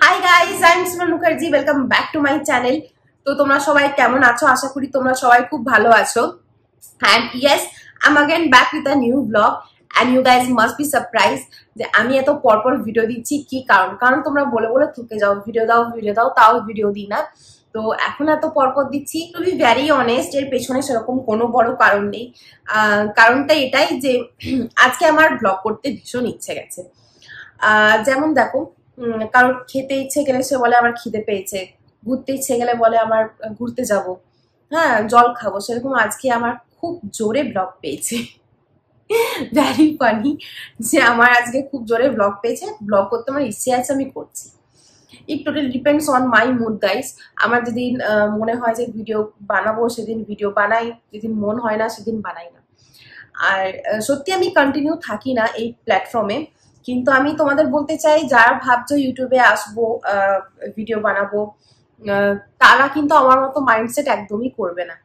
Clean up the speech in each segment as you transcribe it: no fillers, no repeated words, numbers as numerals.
Hi guys, I am Simran Mukherjee. Welcome back to my channel. তো তোমরা সবাই কেমন আছো? আশা করি তোমরা সবাই খুব ভালো আছো। And yes, I'm again back with a new vlog and you guys must be surprised যে আমি এত পরপর ভিডিও দিচ্ছি। কি কারণ তোমরা বলে বলে থকে যাও, ভিডিও দাও, তাও ভিডিও দিই না। তো এখন এত পরপর দিচ্ছি, টু বি ভেরি অনেস্ট, এর পেছনে সেরকম কোনো বড় কারণ নেই। কারণটা এটাই যে আজকে আমার ব্লগ করতে ভীষণ ইচ্ছে গেছে। যেমন দেখো, কারোর খেতে ইচ্ছে গেলে সে বলে আমার খিদে পেয়েছে, ঘুরতে ইচ্ছে গেলে বলে আমার ঘুরতে যাব, হ্যাঁ জল খাবো। সেরকম আজকে আমার খুব জোরে ব্লগ পেয়েছে। ভ্যারি ফানি যে আমার আজকে খুব জোরে ব্লগ পেয়েছে, ব্লগ করতে আমার ইচ্ছে আছে, আমি করছি। It totally depends on my mood guys. আমার যেদিন মনে হয় যে ভিডিও বানাবো সেদিন ভিডিও বানাই, যেদিন মন হয় না সেদিন বানাই না। আর সত্যি আমি কন্টিনিউ থাকি না এই প্ল্যাটফর্মে, কিন্তু আমি তোমাদের বলতে চাই যারা ভাবছো ইউটিউবে আসবো ভিডিও বানাবো, তারা কিন্তু আমার মতো মাইন্ডসেট একদমই করবে না।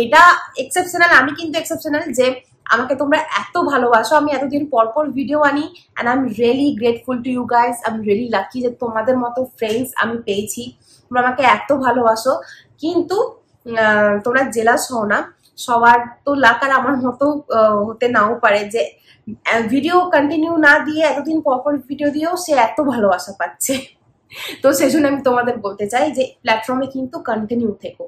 এটা এক্সেপশনাল, আমি কিন্তু এক্সেপশনাল যে আমাকে তোমরা এত ভালোবাসো। আমি এতদিন পরপর ভিডিও আনি and I am really grateful to you guys. I am really lucky যে তোমাদের মতো ফ্রেন্ডস আমি পেয়েছি, তোমরা আমাকে এত ভালোবাসো। কিন্তু তোমরা জেলাস হও না, সবার তো লাক আর আমার মতো হতে নাও পারে যে ভিডিও কন্টিনিউ না দিয়ে এতদিন পরপর ভিডিও দিয়েও সে এত ভালোবাসা পাচ্ছে। তো সেজন্য আমি তোমাদের বলতে চাই যে প্ল্যাটফর্মে কিন্তু কন্টিনিউ থেকো।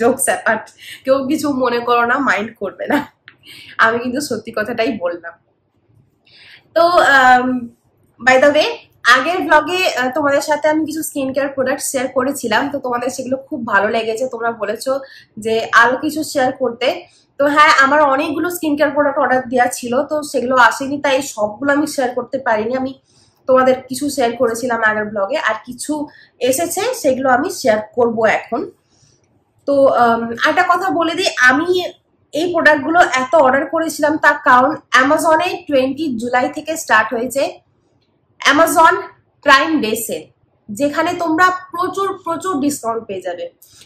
জোকস অ্যাপার্ট, কেউ কিছু মনে করো না, মাইন্ড করবে না, আমি কিন্তু সত্যি কথাটাই বললাম। তো বাই দ্য ওয়ে, আগের ব্লগে তোমাদের সাথে আমি কিছু স্কিন কেয়ার প্রোডাক্ট শেয়ার করেছিলাম, তো তোমাদের সেগুলো খুব ভালো লেগেছে। তোমরা বলেছো যে আরো কিছু শেয়ার করতে। তো হ্যাঁ, আমার অনেকগুলো স্কিন কেয়ার প্রোডাক্ট অর্ডার দেওয়া ছিল, তো সেগুলো আসেনি, তাই সবগুলো আমি শেয়ার করতে পারিনি। আমি তোমাদের কিছু শেয়ার করেছিলাম আগের ব্লগে, আর কিছু এসেছে সেগুলো আমি শেয়ার করব এখন। তো একটা কথা বলে দিই, আমি এই প্রোডাক্টগুলো এত অর্ডার করেছিলাম তার কারণ অ্যামাজনে 20 জুলাই থেকে স্টার্ট হয়েছে অ্যামাজন প্রাইম ডে সেল, যেখানে তোমরা প্রচুর ডিসকাউন্ট পেয়ে যাবে।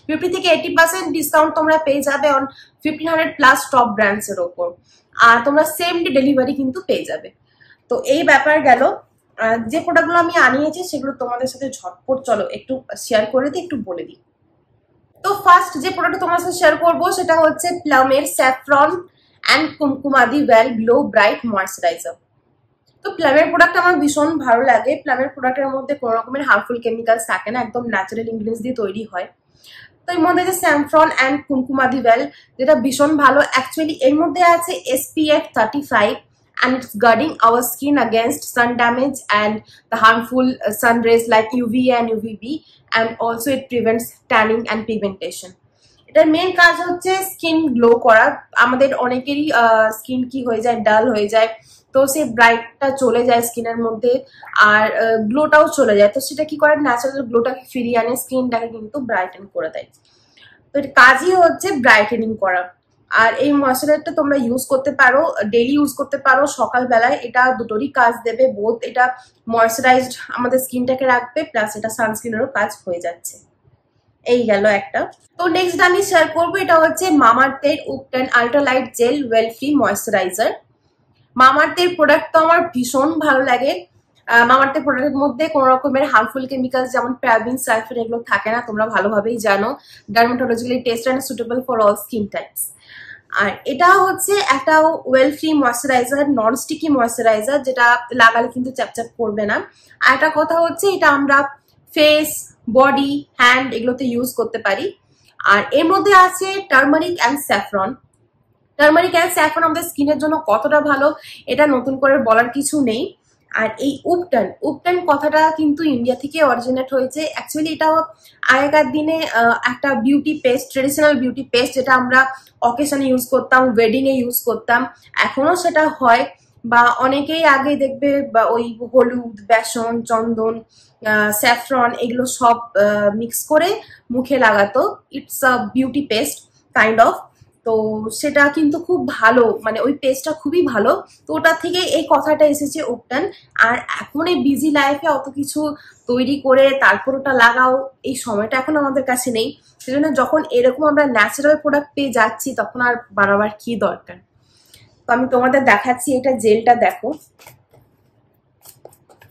50 থেকে 80% ডিসকাউন্ট তোমরা পেয়ে যাবে অন 1500+ টপ ব্র্যান্ডস এর ওপর, আর তোমরা সেম ডে ডেলিভারি কিন্তু পেয়ে যাবে। তো এই ব্যাপার গেল। যে প্রোডাক্টগুলো আমি আনিয়েছি সেগুলো তোমাদের সাথে ঝটপট চলো একটু শেয়ার করে দিই, একটু বলে দিই। তো ফার্স্ট যে প্রোডাক্ট তোমার সাথে শেয়ার করবো সেটা হচ্ছে প্লামের saffron and kumkumadi oil glow bright moisturiser. তো প্লামের প্রোডাক্ট আমার ভীষণ ভালো লাগে। প্লামের প্রোডাক্টের মধ্যে কোনো রকমের হার্মফুল কেমিক্যালস থাকে না, একদম ন্যাচারাল ইনগ্রিডিয়েন্টস দিয়ে তৈরি হয়। তো এর মধ্যে যে স্যাফরন অ্যান্ড কুমকুমাদি ওয়েল, যেটা ভীষণ ভালো। অ্যাকচুয়ালি এর মধ্যে আছে SPF 35 and it's guarding our skin against sun damage and the harmful sun rays like UVA and UVB, and also it prevents tanning and pigmentation. এটার মেন কাজ হচ্ছে স্কিন গ্লো করা। আমাদের অনেকেরই স্কিন কি হয়ে যায়, ডাল হয়ে যায়, তো সেই ব্রাইটটা চলে যায় স্কিনের মধ্যে, আর গ্লোটাও চলে যায়। তো সেটা কি করে, ন্যাচারাল গ্লোটাকে ফিরিয়ে আনে, স্কিনটাকে কিন্তু ব্রাইটেন করে দেয়। তো এর কাজই হচ্ছে ব্রাইটেনিং করা। আর এই ময়েশ্চারাইজারটা তোমরা ইউজ করতে পারো, ডেইলি ইউজ করতে পারো সকালবেলায়। এটা দুটোরই কাজ দেবে, বোথ এটা ময়েশ্চারাইজড আমাদের স্কিনটাকে রাখবে, প্লাস এটা সানস্ক্রিনেরও কাজ হয়ে যাচ্ছে। এই গেল একটা। তো নেক্সট আমি শেয়ার করবো, এটা হচ্ছে মামাআর্থের ubtan ultralight gel oil free moisturiser. মামাআর্থের প্রোডাক্ট তো আমার ভীষণ ভালো লাগে। মামাআর্থের প্রোডাক্টের মধ্যে কোনো রকমের হার্মফুল কেমিক্যালস যেমন প্যারাবিন, সালফেট এগুলো থাকে না, তোমরা ভালোভাবেই জানো। Dermatologically test and suitable for all skin types. আর এটা হচ্ছে একটা oil free moisturiser, non sticky moisturiser, যেটা লাগালে কিন্তু চ্যাপচ্যাপ করবে না। আর একটা কথা হচ্ছে এটা আমরা ফেস, বডি, হ্যান্ড এগুলোতে ইউজ করতে পারি। আর এর মধ্যে আছে turmeric and saffron. Turmeric and saffron আমাদের স্কিনের জন্য কতটা ভালো এটা নতুন করে বলার কিছু নেই। আর এই উপটান কথাটা কিন্তু ইন্ডিয়া থেকে অরিজিনেট হয়েছে। অ্যাকচুয়ালি এটা আগেকার দিনে একটা beauty paste, traditional beauty paste, যেটা আমরা অকেশনে ইউজ করতাম, ওয়েডিং এ ইউজ করতাম, এখনো সেটা হয়। বা অনেকেই আগে দেখবে বা ওই হলুদ, বেসন, চন্দন, স্যাফরন এগুলো সব মিক্স করে মুখে লাগাতো। It's a beauty paste kind of. তো সেটা কিন্তু খুব ভালো, মানে ওই পেস্টটা খুবই ভালো। তো ওটা থেকে এই কথাটা এসেছে উপটান। আর এখন এই বিজি লাইফে অত কিছু তৈরি করে তারপর ওটা লাগাও, এই সময়টা এখন আমাদের কাছে নেই। সেজন্য যখন এরকম আমরা ন্যাচারাল প্রোডাক্ট পেয়ে যাচ্ছি তখন আর বানাবার কি দরকার। তো আমি তোমাদের দেখাচ্ছি, এটা জেলটা দেখো,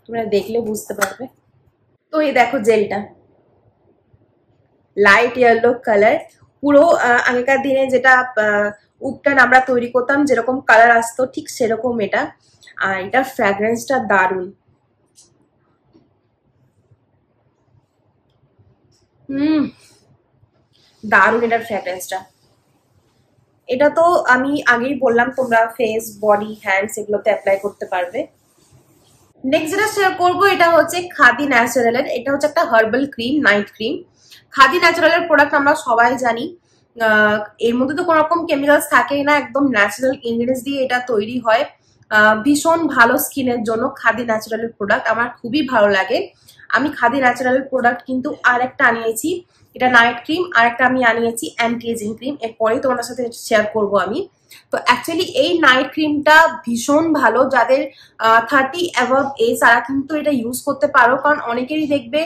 তোমরা দেখলে বুঝতে পারবে। তো এই দেখো জেলটা লাইট ইয়েলো কালার, পুরো আগেকার দিনে যেটা উপটান আমরা তৈরি করতাম যেরকম কালার আসতো ঠিক সেরকম এটা। আর এটার ফ্র্যাগ্রেন্সটা দারুণ। দারুণ এটার ফ্র্যাগ্রেন্সটা। এটা তো আমি আগেই বললাম তোমরা ফেস, বডি, হ্যান্ডস এগুলোতে অ্যাপ্লাই করতে পারবে। নেক্সট যেটা শেয়ার করবো এটা হচ্ছে খাদি ন্যাচারালের। এটা হচ্ছে একটা herbal cream, night cream. Khadi ন্যাচারালের প্রোডাক্ট আমরা সবাই জানি, এর মধ্যে তো কোনো রকম কেমিক্যালস থাকেই না, একদম ন্যাচারাল ইনগ্রিডিয়েন্টস দিয়ে এটা তৈরি হয়। ভীষণ ভালো স্কিনের জন্য খাদি ন্যাচারালের প্রোডাক্ট আমার খুবই ভালো লাগে। আমি খাদি ন্যাচারালের প্রোডাক্ট কিন্তু আর একটা আনিয়েছি, এটা নাইট ক্রিম, আর একটা আমি আনিয়েছি অ্যান্টি এজিং ক্রিম, এরপরেই তোমাদের সাথে শেয়ার করবো আমি। তো অ্যাকচুয়ালি এই নাইট ক্রিমটা ভীষণ ভালো, যাদের 30 অ্যাবভ এজ তারা কিন্তু এটা ইউজ করতে পারো। কারণ অনেকেরই দেখবে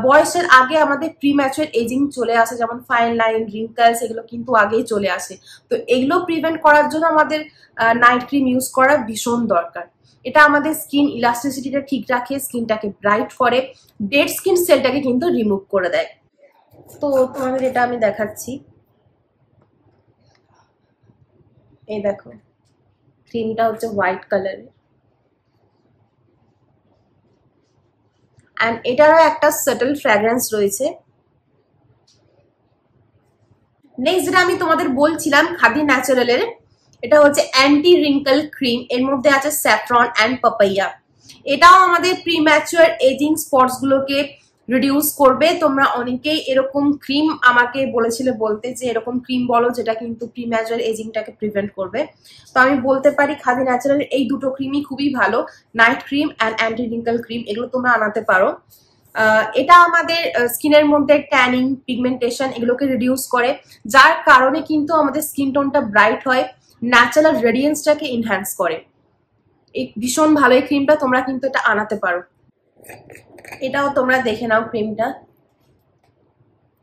বয়সের আগে আমাদের প্রিম্যাচুয়ার এজিং চলে আসে, যেমন ফাইন লাইন, রিঙ্কলস এগুলো কিন্তু আগেই চলে আসে। তো এগুলো প্রিভেন্ট করার জন্য আমাদের নাইট ক্রিম ইউজ করা ভীষণ দরকার। এটা আমাদের স্কিন ইলাস্টিসিটিটা ঠিক রাখে, স্কিনটাকে ব্রাইট করে, ডেড স্কিন সেলটাকে কিন্তু রিমুভ করে দেয়। তো তোমাদের এটা আমি দেখাচ্ছি, এই দেখো ক্রিমটা হচ্ছে হোয়াইট কালারের, এন্ড এটারও একটা সাটল ফ্র্যাগ্রেন্স রয়েছে। নেক্সট যেটা আমি তোমাদের বলছিলাম খাদি ন্যাচারালের, এটা হচ্ছে অ্যান্টি রিঙ্কল ক্রিম, এর মধ্যে আছে স্যাফরন অ্যান্ড পাপাইয়া। এটাও আমাদের প্রিম্যাচুয়ার এজিং স্পটস গুলোকে রিডিউস করবে। তোমরা অনেকেই এরকম ক্রিম আমাকে বলেছিলে বলতে, যে এরকম ক্রিম বলো যেটা কিন্তু প্রিম্যাচুয়ার এজিংটাকে প্রিভেন্ট করবে। তো আমি বলতে পারি খাদি ন্যাচারালের এই দুটো ক্রিমই খুবই ভালো, night cream and anti wrinkle cream, এগুলো তোমরা আনাতে পারো। এটা আমাদের স্কিনের মধ্যে ট্যানিং, পিগমেন্টেশন এগুলোকে রিডিউস করে, যার কারণে কিন্তু আমাদের স্কিন টোনটা ব্রাইট হয়, ন্যাচারাল রেডিয়েন্সটাকে এনহ্যান্স করে। এই ভীষণ ভালো এই ক্রিমটা, তোমরা কিন্তু এটা আনাতে পারো। এটাও তোমরা দেখে নাও ক্রিমটা,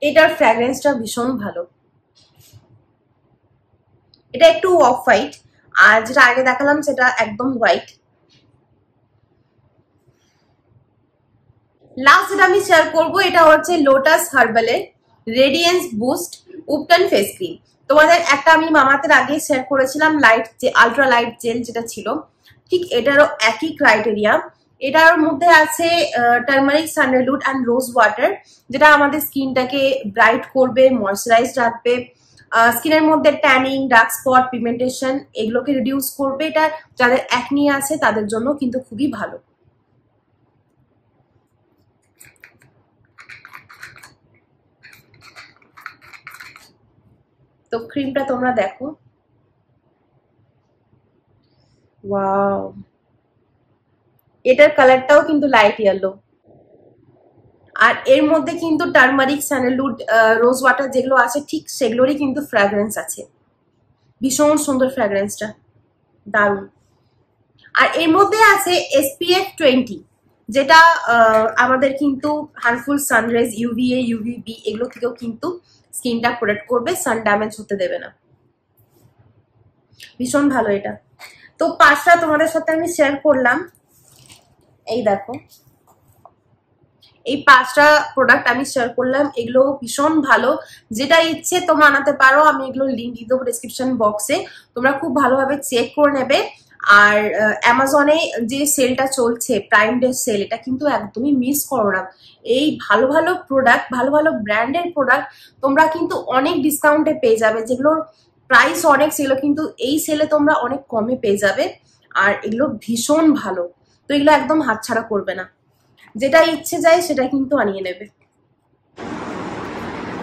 এটার ফ্র্যাগ্রেন্সটা ভীষণ ভালো। এটা একটু অফ হোয়াইট, আর যেটা আগে দেখালাম সেটা একদম হোয়াইট। লাস্ট যেটা আমি শেয়ার করবো এটা হচ্ছে lotus হার্বালের radiance boost উপটান face cream. তোমাদের একটা আমি মামাতের আগে শেয়ার করেছিলাম লাইট, যে আলট্রা লাইট জেল যেটা ছিল, ঠিক এটারও একই ক্রাইটেরিয়া। এটার মধ্যে আছে turmeric, sandalwood and rose water, যেটা আমাদের স্কিনটাকে ব্রাইট করবে, ময়শ্চারাইজ রাখবে, স্কিনের মধ্যে ট্যানিং, ডার্ক স্পট, পিগমেন্টেশন এগুলোকে রিডিউস করবে। এটা যাদের অ্যাকনি আছে তাদের জন্য কিন্তু খুবই ভালো। তো ক্রিমটা তোমরা দেখো, ওয়াও, এটার কালারটাও কিন্তু লাইট ইয়েলো, আর এর মধ্যে কিন্তু টার্মারিক, স্যান্ডেলউড, রোজ ওয়াটার যেগুলো আছে ঠিক সেগুলোরই কিন্তু ফ্র্যাগ্রেন্স আছে। ভীষণ সুন্দর ফ্র্যাগ্রেন্সটা, দারুণ। আর এর মধ্যে আছে SPF 20, যেটা আমাদের কিন্তু হার্মফুল সানরাইজ, UVA, UVB এগুলো থেকেও কিন্তু স্কিনটা প্রোটেক্ট করবে, সান ড্যামেজ হতে দেবে না। ভীষণ ভালো এটা। তো 5টা তোমাদের সাথে আমি শেয়ার করলাম, এই দেখো এই 5টা প্রোডাক্ট আমি শেয়ার করলাম, এগুলো ভীষণ ভালো। যেটা ইচ্ছে তোমরা আনাতে পারো, আমি এগুলো লিঙ্ক দিয়ে দেবো ডিসক্রিপশন বক্সে, তোমরা খুব ভালোভাবে চেক করে নেবে। আর অ্যামাজনে যে সেলটা চলছে, প্রাইম ডে সেল, এটা কিন্তু একদমই মিস করো না। এই ভালো ভালো প্রোডাক্ট, ভালো ভালো ব্র্যান্ডের প্রোডাক্ট তোমরা কিন্তু অনেক ডিসকাউন্টে পেয়ে যাবে, যেগুলোর প্রাইস অনেক, সেগুলো কিন্তু এই সেলে তোমরা অনেক কমে পেয়ে যাবে। আর এগুলো ভীষণ ভালো, তো এগুলো একদম হাতছাড়া করবে না, যেটা ইচ্ছে যায় সেটা কিন্তু আনিয়ে নেবে।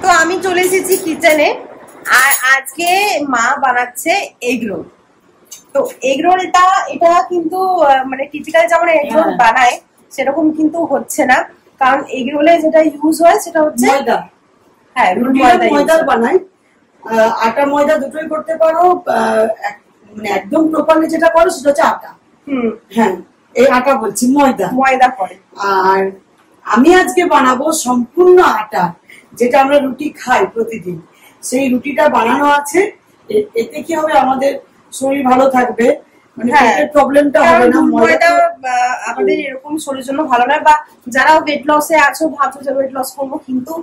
তো আমি চলে এসেছি কিচেনে, আর আজকে মা বানাচ্ছে এগ রোল। তো এগ রোলটা এটা কিন্তু মানে টিপিক্যাল যেমন এগ রোল বানায় সেরকম কিন্তু হচ্ছে না, কারণ এগ রোলে যেটা ইউজ হয় সেটা হচ্ছে ময়দা। হ্যাঁ, ময়দা বানায়, আটা ময়দা দুটোই করতে পারো। মানে একদম প্রপারলি যেটা করো সেটা হচ্ছে আটা। হ্যাঁ, এই আটা বলছি, ময়দা করে। আর আমি আজকে বানাবো সম্পূর্ণ আটা, যেটা আমরা রুটি খাই প্রতিদিন, সেই রুটিটা বানানো আছে। এতে কি হবে, আমাদের শরীর ভালো থাকবে, মানে পেটের প্রবলেমটা হবে না। ময়দা আমাদের এরকম শরীরের জন্য ভালো নয়, বা যারা ওয়েট লসে আছো ভাবছো যে ওয়েট লস করবো কিন্তু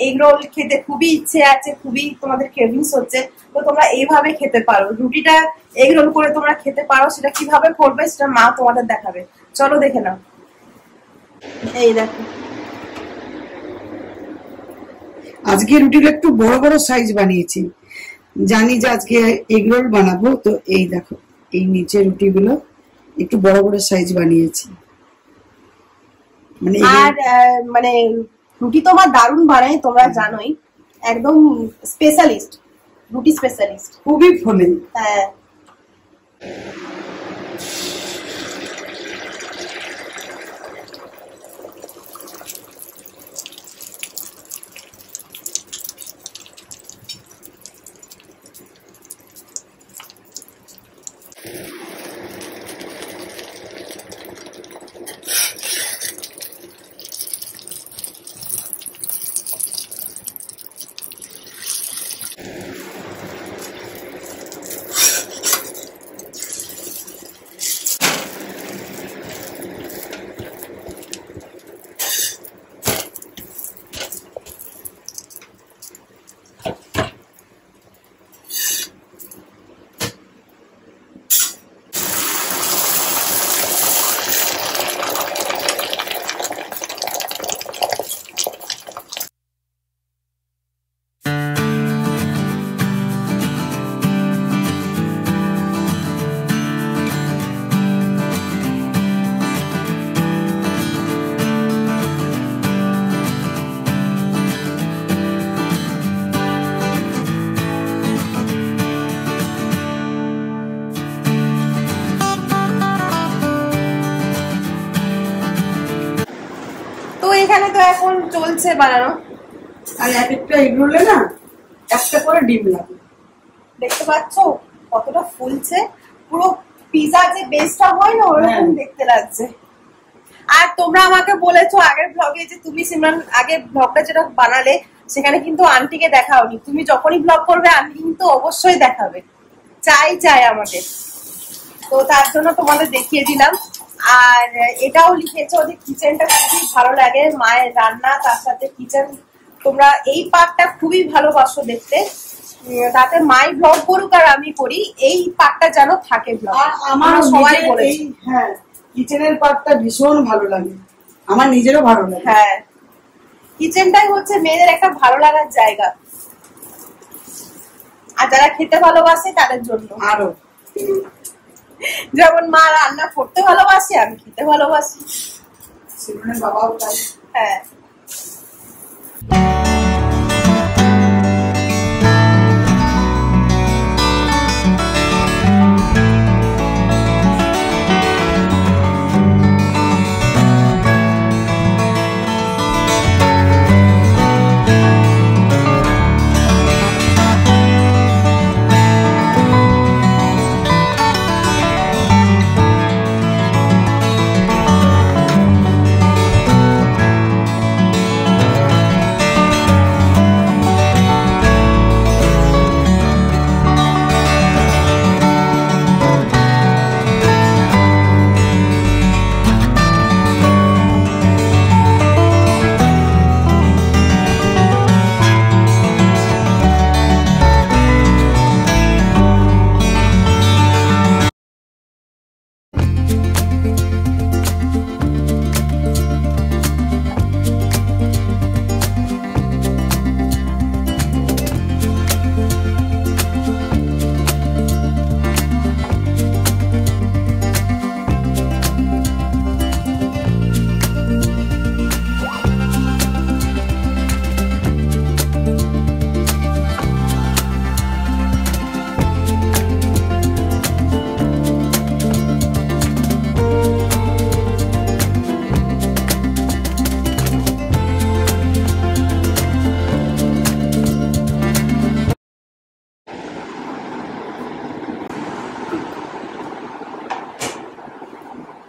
এগ রোল খেতে খুবই ইচ্ছে আছে, খুবই তোমাদের ক্রেভিংস হচ্ছে, তো তোমরা এইভাবে খেতে পারো। রুটিটা এগ রোল করে তোমরা খেতে পারো, সেটা কিভাবে করবে সেটা মা তোমাদের দেখাবে, চলো দেখে নাও। এই দেখো আজকে রুটিগুলো একটু বড় বড় সাইজ বানিয়েছি, জানি যে আজকে এগ রোল বানাবো, তো এই দেখো এই নিচে রুটিগুলো একটু বড় বড় সাইজ বানিয়েছি। মানে আর মানে রুটি তো আমার দারুণ বানাই, তোমরা জানোই, একদম স্পেশালিস্ট, রুটি স্পেশালিস্ট, খুবই ফোনে। হ্যাঁ এখানে তো এখন চলছে বানানো, আর এক একটা এগ রোলে না একটা করে ডিম লাগে, দেখতে পাচ্ছ কতটা ফুলছে, পুরো পিজা যে বেসটা হয় না ওরকম দেখতে লাগছে। আর তোমরা আমাকে বলেছো আগের ব্লগে যে তুমি সিমরান আগে ব্লগটা যেটা বানালে সেখানে কিন্তু আন্টিকে দেখাওনি, তুমি যখনই ব্লগ করবে আন্টি কিন্তু অবশ্যই দেখাবে, চাই আমাদের, তো তার জন্য তোমাদের দেখিয়ে দিলাম। আর এটাও লিখেছো যে কিচেনটা খুবই ভালো লাগে, মায়ের রান্না তার সাথে কিচেন, তোমরা এই পার্টটা খুবই ভালোবাসো দেখতে, তাতে মাই ব্লগ করুক আর আমি করি, এই পার্টটা যেন থাকে ব্লগ। আমার সবাই বলেছে হ্যাঁ কিচেনের পার্টটা ভীষণ ভালো লাগে, আমার নিজেরও ভালো লাগে। হ্যাঁ কিচেনটাই হচ্ছে মেয়েদের একটা ভালো লাগার জায়গা, আর যারা খেতে ভালোবাসে তাদের জন্য আরো, যেমন মা রান্না করতে ভালোবাসে, আমি খেতে ভালোবাসি, সিমরানের বাবাও তাই। হ্যাঁ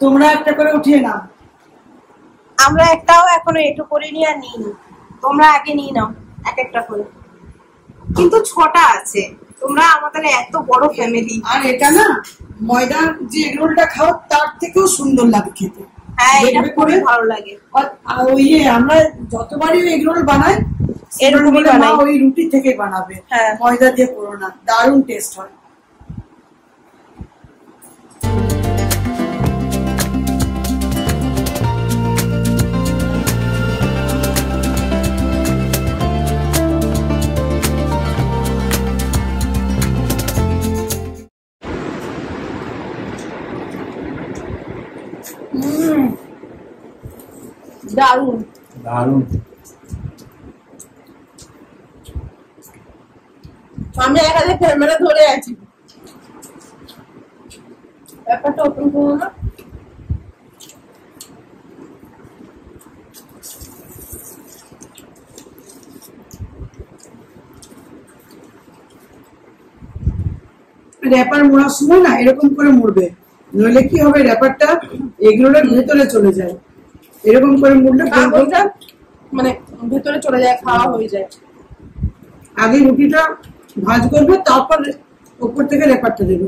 তোমরা একটা করে উঠিয়ে নাও, আমরা একটাও এখনো এটু করে নিয়ে আর নিই, তোমরা আগে নিয়ে নাও এক একটা করে, কিন্তু 6টা আছে, তোমরা আমাদের এত বড় ফ্যামিলি। আর এটা না ময়দার যে এগরোলটা খাও তার থেকেও সুন্দর লাগে খেতে। হ্যাঁ, এটা করে ভালো লাগে। ওই আমরা যতবারই এগরোল বানাই ওই রুটি থেকে বানাবে, ময়দা দিয়ে করো না, দারুণ টেস্ট হয়। দারুন দারুন। আমি এক হাতে ক্যামেরা ধরে আছি, ব্যাপারটা ওপেন করবো না। র্যাপার মোড়ার সময় না এরকম করে মুড়বে, নইলে কি হবে র্যাপারটা এগরোলের ভেতরে চলে যায়। এরকম করে মুড়লে মানে ভেতরে চলে যায়, খাওয়া হয়ে যায়। আগে রুটিটা ভাজ করবে, তারপর উপর থেকে র্যাপারটা দেবে।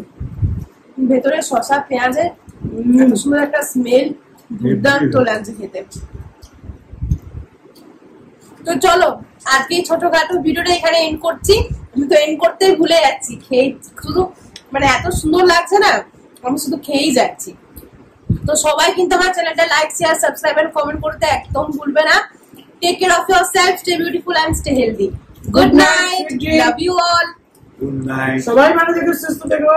ভেতরে শসা পেঁয়াজের সুন্দর একটা স্মেল, দুর্দান্ত লাগছে খেতে। তো চলো আজকে ছোটখাটো ভিডিওটা এখানে এন্ড করছি। আমি তো এন্ড করতেই ভুলে যাচ্ছি, খেয়ে শুধু মানে এত সুন্দর লাগছে না, আমি শুধু খেয়েই যাচ্ছি। তো সবাই কিন্তু আমার চ্যানেলটা like share subscribe and comment করতে একদম ভুলবে না। Take care of yourself, stay beautiful and stay healthy. Good night, love you all. Good night. সবাই ভালো থেকো, সুস্থ থেকো।